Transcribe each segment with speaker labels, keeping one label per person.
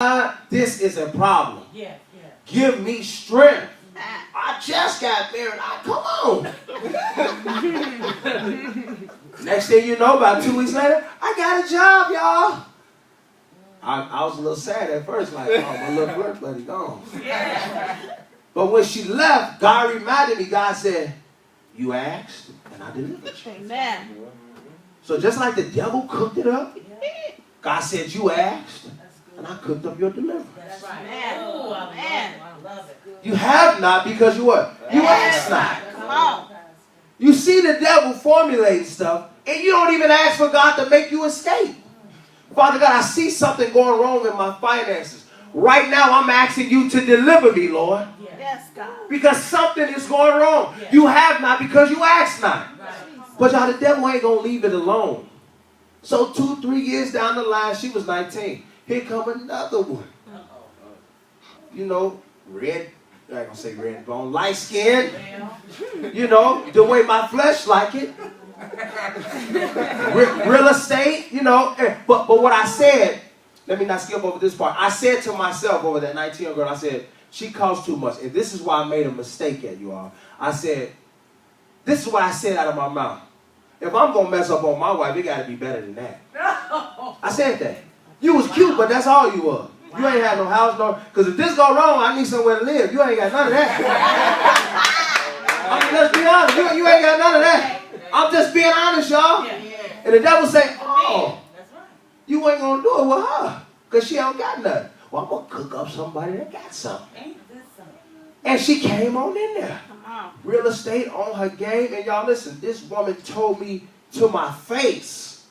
Speaker 1: God, this is a problem.
Speaker 2: Yeah, yeah.
Speaker 1: Give me strength. I just got married. Come on. Next thing you know, about 2 weeks later, I got a job, y'all. I was a little sad at first, like, oh, my little flirt buddy gone.
Speaker 2: Yeah.
Speaker 1: But when she left, God reminded me, God said, you asked, and I delivered you.
Speaker 3: Amen.
Speaker 1: So just like the devil cooked it up, God said, you asked, and I cooked up your deliverance.
Speaker 2: That's right.
Speaker 3: Amen.
Speaker 2: Ooh, I love it.
Speaker 1: You have not because you what? You ask not.
Speaker 3: Come on.
Speaker 1: You see the devil formulate stuff, and you don't even ask for God to make you escape. Father God, I see something going wrong in my finances. Right now, I'm asking you to deliver me, Lord.
Speaker 3: Yes, God.
Speaker 1: Because something is going wrong. You have not because you ask not. But y'all, the devil ain't going to leave it alone. So 2-3 years down the line, she was 19. Here come another one. You know, red, I ain't going to say red bone, light skin. You know, the way my flesh like it. Real estate, you know. But what I said, let me not skip over this part. I said to myself over that 19-year-old girl, I said, she costs too much. And this is why I made a mistake at you all. I said, this is what I said out of my mouth. If I'm going to mess up on my wife, it got to be better than that. I said that. You was cute, but that's all you was. You ain't had no house, no. Because if this go wrong, I need somewhere to live. You ain't got none of that. I mean, let's be honest. You ain't got none of that. I'm just being honest, y'all. And the devil say, oh, you ain't going to do it with her because she don't got nothing. Well, I'm going to cook up somebody that got something. And she came on in there. Real estate on her game. And y'all listen, this woman told me to my face,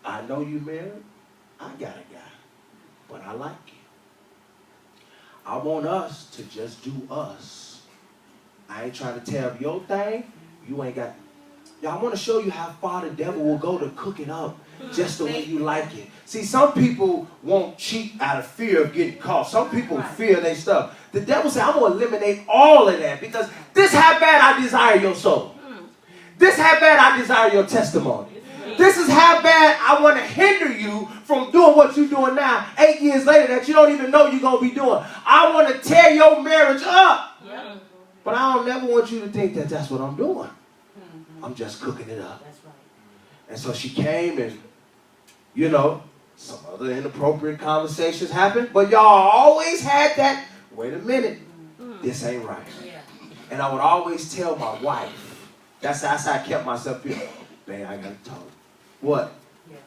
Speaker 1: I know you married. I got a guy. But I like you. I want us to just do us. I ain't trying to tear up your thing. You ain't got... Y'all, I want to show you how far the devil will go to cook it up just the way you like it. See, some people won't cheat out of fear of getting caught. Some people fear their stuff. The devil said, I'm going to eliminate all of that because this how bad I desire your soul. This how bad I desire your testimony. This is how bad I want to hinder you from doing what you're doing now, 8 years later, that you don't even know you're going to be doing. I want to tear your marriage up. But I don't never want you to think that that's what I'm doing. I'm just cooking it up. That's right. And so she came and, you know, some other inappropriate conversations happened. But y'all always had that, wait a minute, this ain't right. Yeah. And I would always tell my wife, that's how I kept myself here. Man, I got to talk. What? Yeah.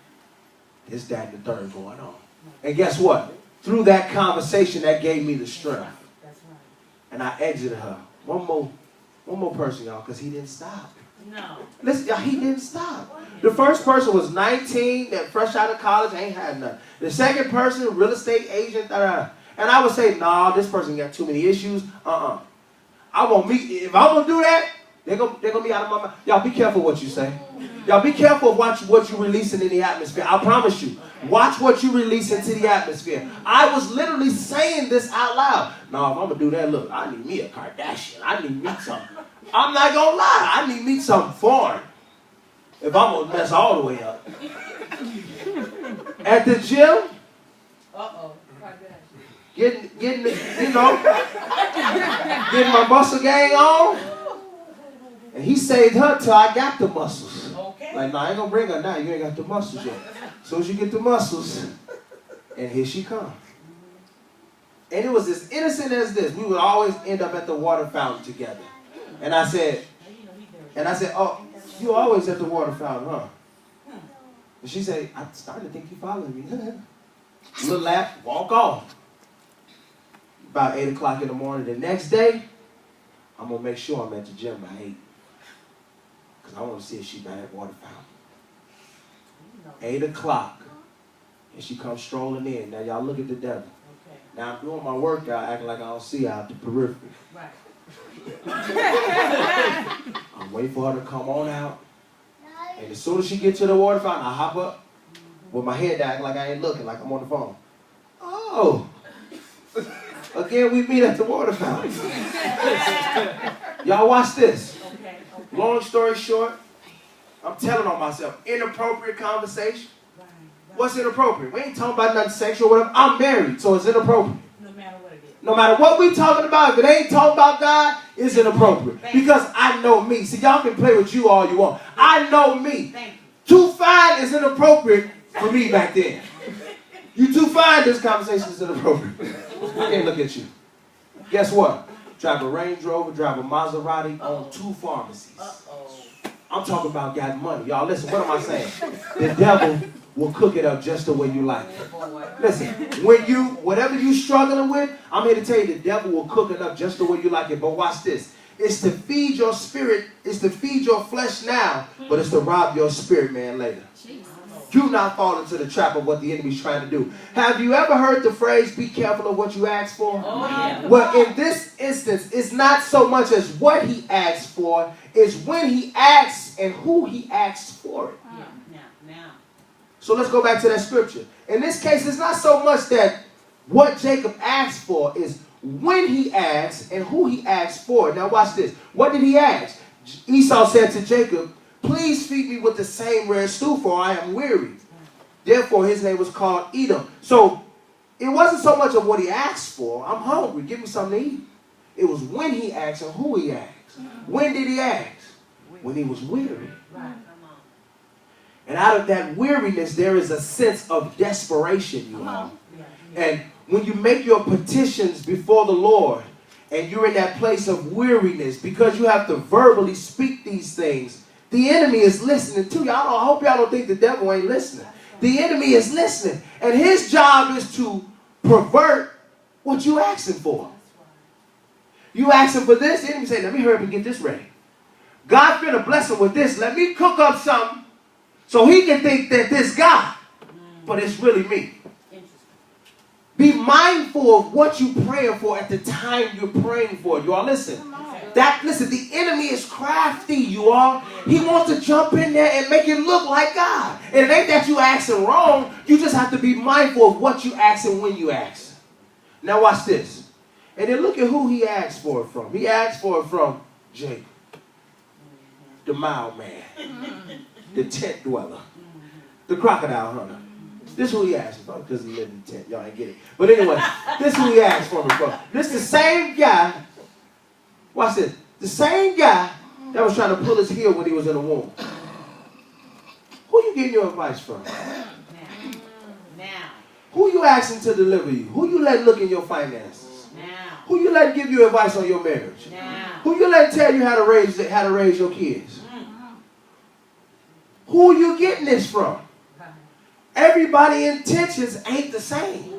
Speaker 1: This, that, and the third going on. And guess what? Through that conversation, that gave me the strength. That's right. And I exited her. One more person, y'all, because he didn't stop.
Speaker 2: No.
Speaker 1: Listen, y'all, he didn't stop. The first person was 19, that fresh out of college, ain't had nothing. The second person, real estate agent, and I would say, nah, this person got too many issues. I won't meet. If I'm gonna do that, they're gonna be out of my mouth. Y'all be careful what you say. Y'all be careful of what you're releasing in the atmosphere. I promise you. Watch what you release into the atmosphere. I was literally saying this out loud. No, if I'm gonna do that, look, I need me a Kardashian. I need me something. I'm not gonna lie. I need me something foreign. If I'm gonna mess all the way up. At the gym, getting my muscle gang on. And he saved her till I got the muscles. Like, I ain't gonna bring her now. You ain't got the muscles yet. As soon as you get the muscles, and here she comes. And it was as innocent as this. We would always end up at the water fountain together. And I said, oh, you always at the water fountain, huh? And she said, I'm starting to think you following me. Little laugh, walk off. About 8 o'clock in the morning the next day, I'm going to make sure I'm at the gym by 8. Because I want to see if she's by that water fountain. 8 o'clock. And she comes strolling in. Now, y'all look at the devil. Now, I'm doing my workout, acting like I don't see her out the periphery. Right. I'm waiting for her to come on out. And as soon as she gets to the water fountain, I hop up with my head down like I ain't looking, like I'm on the phone. Oh. Again, we meet at the water fountain. Y'all watch this. Long story short, I'm telling on myself, inappropriate conversation. What's inappropriate? We ain't talking about nothing sexual or whatever. I'm married, so it's inappropriate.
Speaker 2: No matter what it is.
Speaker 1: No matter what we talking about, if it ain't talking about God, it's inappropriate. Because I know me. See, y'all can play with you all you want. I know me. Too fine is inappropriate for me back then. You too fine, this conversation is inappropriate. I can't look at you. Guess what? Drive a Range Rover, drive a Maserati, own 2 pharmacies. I'm talking about got money. Y'all listen, what am I saying? The devil will cook it up just the way you like it. Listen, whatever you struggling with, I'm here to tell you the devil will cook it up just the way you like it. But watch this. It's to feed your spirit, it's to feed your flesh now, but it's to rob your spirit man later. Do not fall into the trap of what the enemy's trying to do. Have you ever heard the phrase, be careful of what you ask for?
Speaker 2: Oh, yeah.
Speaker 1: Well, in this instance, it's not so much as what he asks for, it's when he asks and who he asks for it.
Speaker 2: Now.
Speaker 1: So let's go back to that scripture. In this case, it's not so much that what Jacob asked for, is when he asks and who he asks for it. Now watch this. What did he ask? Esau said to Jacob, please feed me with the same red stew, for I am weary. Therefore, his name was called Edom. So, it wasn't so much of what he asked for. I'm hungry. Give me something to eat. It was when he asked and who he asked. When did he ask? When he was weary. And out of that weariness, there is a sense of desperation, you all. And when you make your petitions before the Lord, and you're in that place of weariness, because you have to verbally speak these things, the enemy is listening too. Y'all, I hope y'all don't think the devil ain't listening. The enemy is listening. And his job is to pervert what you asking for. You asking for this, the enemy say, let me hurry up and get this ready. God finna bless him with this. Let me cook up something so he can think that this God, but it's really me. Be mindful of what you're praying for at the time you're praying for it. You all listen. Listen, the enemy is crafty, you all. He wants to jump in there and make it look like God. And it ain't that you asking wrong. You just have to be mindful of what you ask and when you ask. Now watch this. And then look at who he asked for it from. He asked for it from Jacob, the mild man, the tent dweller, the crocodile hunter. This is who he asked for, because he lived in the tent. Y'all ain't get it. But anyway, this is who he asked for me from. This is the same guy. Watch this. The same guy that was trying to pull his heel when he was in the womb. Who you getting your advice from?
Speaker 2: Now.
Speaker 1: Who you asking to deliver you? Who you letting look in your finances?
Speaker 2: Now.
Speaker 1: Who you letting give you advice on your marriage?
Speaker 2: Now.
Speaker 1: Who you letting tell you how to raise your kids? Who you getting this from? Everybody's intentions ain't the same.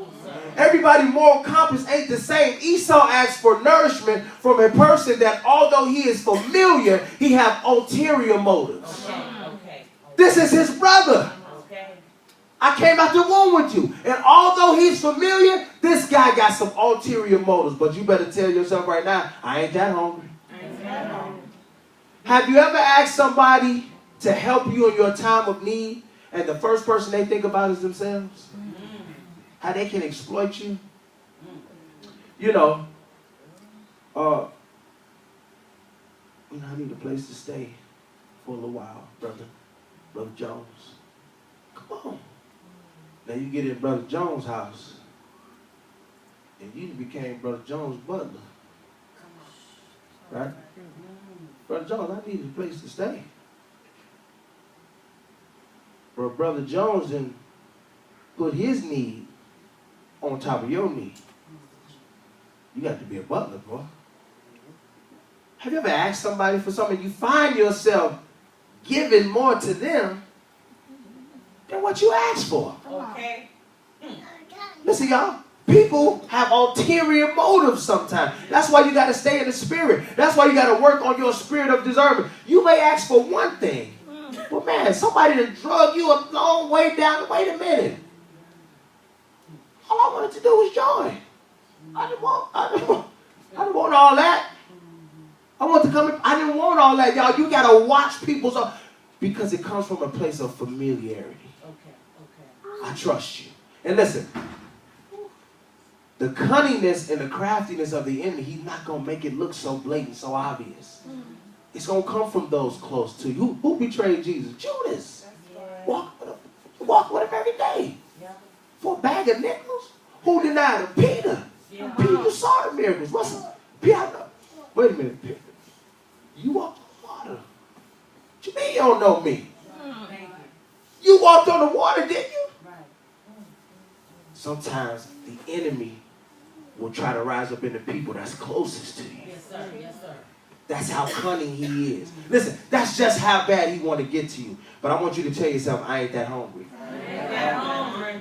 Speaker 1: Everybody's moral compass ain't the same. Esau asked for nourishment from a person that, although he is familiar, he have ulterior motives.
Speaker 2: Okay.
Speaker 1: This is his brother. I came out the womb with you. And although he's familiar, this guy got some ulterior motives. But you better tell yourself right now, I ain't that hungry. Have you ever asked somebody to help you in your time of need, and the first person they think about is themselves? How they can exploit you? You know, I need a place to stay for a little while, Brother Jones. Come on. Now you get in Brother Jones' house, and you became Brother Jones' butler. Right? Brother Jones, I need a place to stay. But Brother Jones then put his need on top of your need. You got to be a butler, boy. Have you ever asked somebody for something? You find yourself giving more to them than what you asked for.
Speaker 2: Okay.
Speaker 1: Listen, y'all. People have ulterior motives sometimes. That's why you got to stay in the spirit. That's why you got to work on your spirit of discernment. You may ask for one thing. But man, somebody done drug you a long way down. Wait a minute. All I wanted to do was join. I didn't want all that. I want to come in. I didn't want all that, y'all. You got to watch people's, because it comes from a place of familiarity. Okay. I trust you. And listen, the cunningness and the craftiness of the enemy, he's not going to make it look so blatant, so obvious. It's going to come from those close to you. Who betrayed Jesus? Judas. Walk with him every day. For a bag of nickels? Who denied him? Peter.
Speaker 2: Yeah.
Speaker 1: Peter, you saw the miracles. What's up? Peter, wait a minute, Peter. You walked on the water. What you mean you don't know me?
Speaker 2: Thank you.
Speaker 1: You walked on the water, didn't you?
Speaker 2: Right.
Speaker 1: Sometimes the enemy will try to rise up in the people that's closest to you.
Speaker 2: Yes, sir. Yes, sir.
Speaker 1: That's how cunning he is. Listen, that's just how bad he want to get to you. But I want you to tell yourself, I ain't that hungry.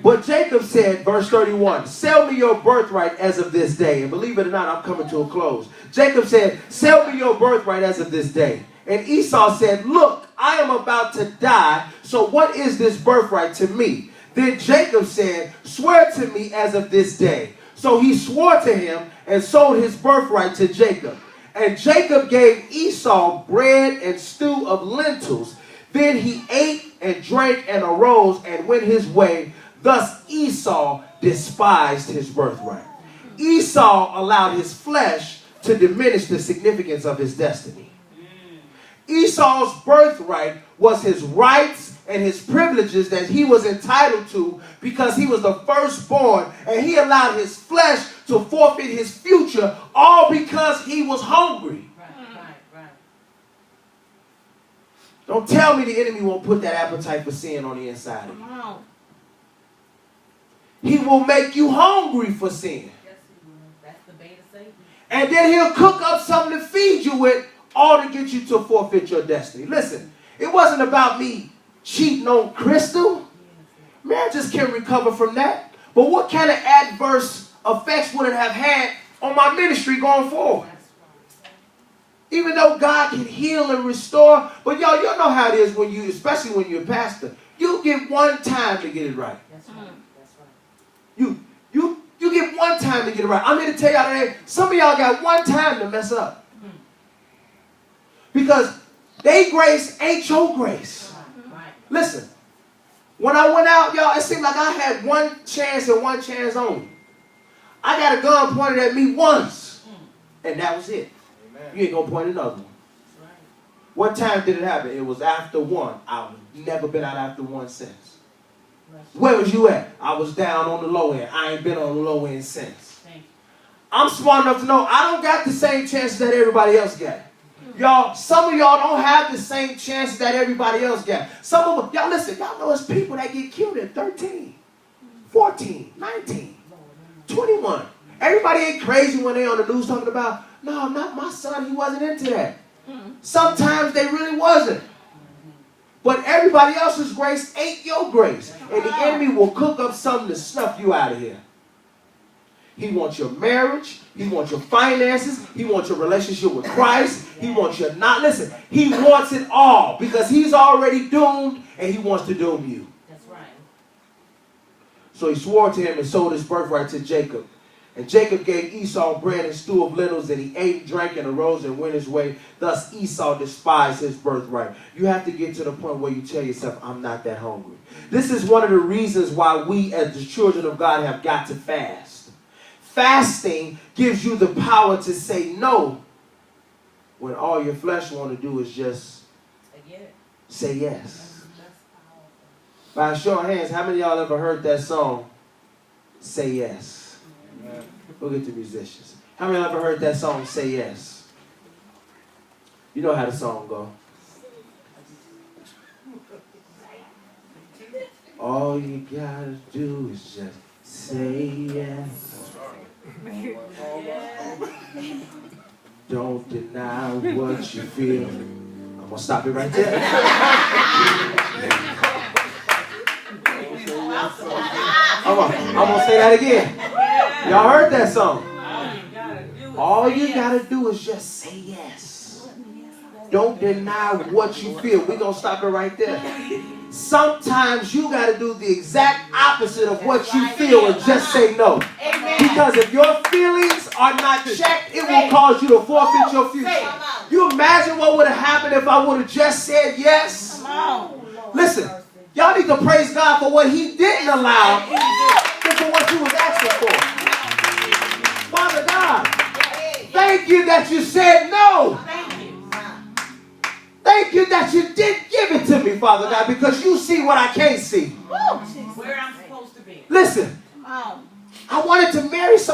Speaker 1: But Jacob said, verse 31, sell me your birthright as of this day. And believe it or not, I'm coming to a close. Jacob said, sell me your birthright as of this day. And Esau said, look, I am about to die, so what is this birthright to me? Then Jacob said, swear to me as of this day. So he swore to him and sold his birthright to Jacob. And Jacob gave Esau bread and stew of lentils. Then he ate and drank and arose and went his way. Thus Esau despised his birthright. Esau allowed his flesh to diminish the significance of his destiny. Esau's birthright was his rights and his privileges that he was entitled to because he was the firstborn, and he allowed his flesh to forfeit his future, all because he was hungry.
Speaker 2: Right.
Speaker 1: Don't tell me the enemy won't put that appetite for sin on the inside of you. He will make you hungry for sin.
Speaker 2: Yes, he will. That's the bait of Satan.
Speaker 1: And then he'll cook up something to feed you with, all to get you to forfeit your destiny. Listen, it wasn't about me cheating on Crystal. Marriages can recover from that. But what kind of adverse effects would it have had on my ministry going forward? Even though God can heal and restore, but y'all know how it is when you, especially when you're a pastor, you get one time to get it right.
Speaker 2: That's right. That's right.
Speaker 1: You get one time to get it right. I'm here to tell y'all today, some of y'all got one time to mess up. Because their grace ain't your grace.
Speaker 2: Right.
Speaker 1: Listen, when I went out, y'all, it seemed like I had one chance and one chance only. I got a gun pointed at me once, and that was it. Amen. You ain't going to point another one.
Speaker 2: That's right.
Speaker 1: What time did it happen? It was after one. I've never been out after one since. Where was you at? I was down on the low end. I ain't been on the low end since.
Speaker 2: Thank you.
Speaker 1: I'm smart enough to know I don't got the same chances that everybody else got. Y'all, some of y'all don't have the same chances that everybody else got. Some of them, y'all listen, y'all know there's people that get killed at 13, 14, 19, 21. Everybody ain't crazy when they on the news talking about, no, not my son, he wasn't into that. Sometimes they really wasn't. But everybody else's grace ain't your grace. And the enemy will cook up something to snuff you out of here. He wants your marriage. He wants your finances. He wants your relationship with Christ. He wants your not. Listen, he wants it all because he's already doomed and he wants to doom you.
Speaker 2: That's right.
Speaker 1: So he swore to him and sold his birthright to Jacob. And Jacob gave Esau bread and stew of lentils, and he ate and drank and arose and went his way. Thus Esau despised his birthright. You have to get to the point where you tell yourself, I'm not that hungry. This is one of the reasons why we as the children of God have got to fast. Fasting gives you the power to say no when all your flesh want to do is just say yes. By a show of hands, how many of y'all ever heard that song, Say Yes? Look at the musicians. How many of y'all ever heard that song, Say Yes? You know how the song goes. All you gotta do is just say yes. Don't deny what you feel. I'm gonna stop it right there. I'm gonna say that again. Y'all heard that song? All you gotta do is just say yes. Don't deny what you feel. We're gonna stop it right there. Sometimes you gotta do the exact opposite of what you feel and just say no. Because if your feelings are not checked, it will cause you to forfeit your future. You imagine what would have happened if I would have just said yes? Listen, y'all need to praise God for what he didn't allow than for what you was asking for. Father God, thank you that you said no. Thank you that you did give it to me, Father God, because you see what I can't see.
Speaker 2: Where I'm supposed to be.
Speaker 1: Listen,
Speaker 3: Come on.
Speaker 1: I wanted to marry someone.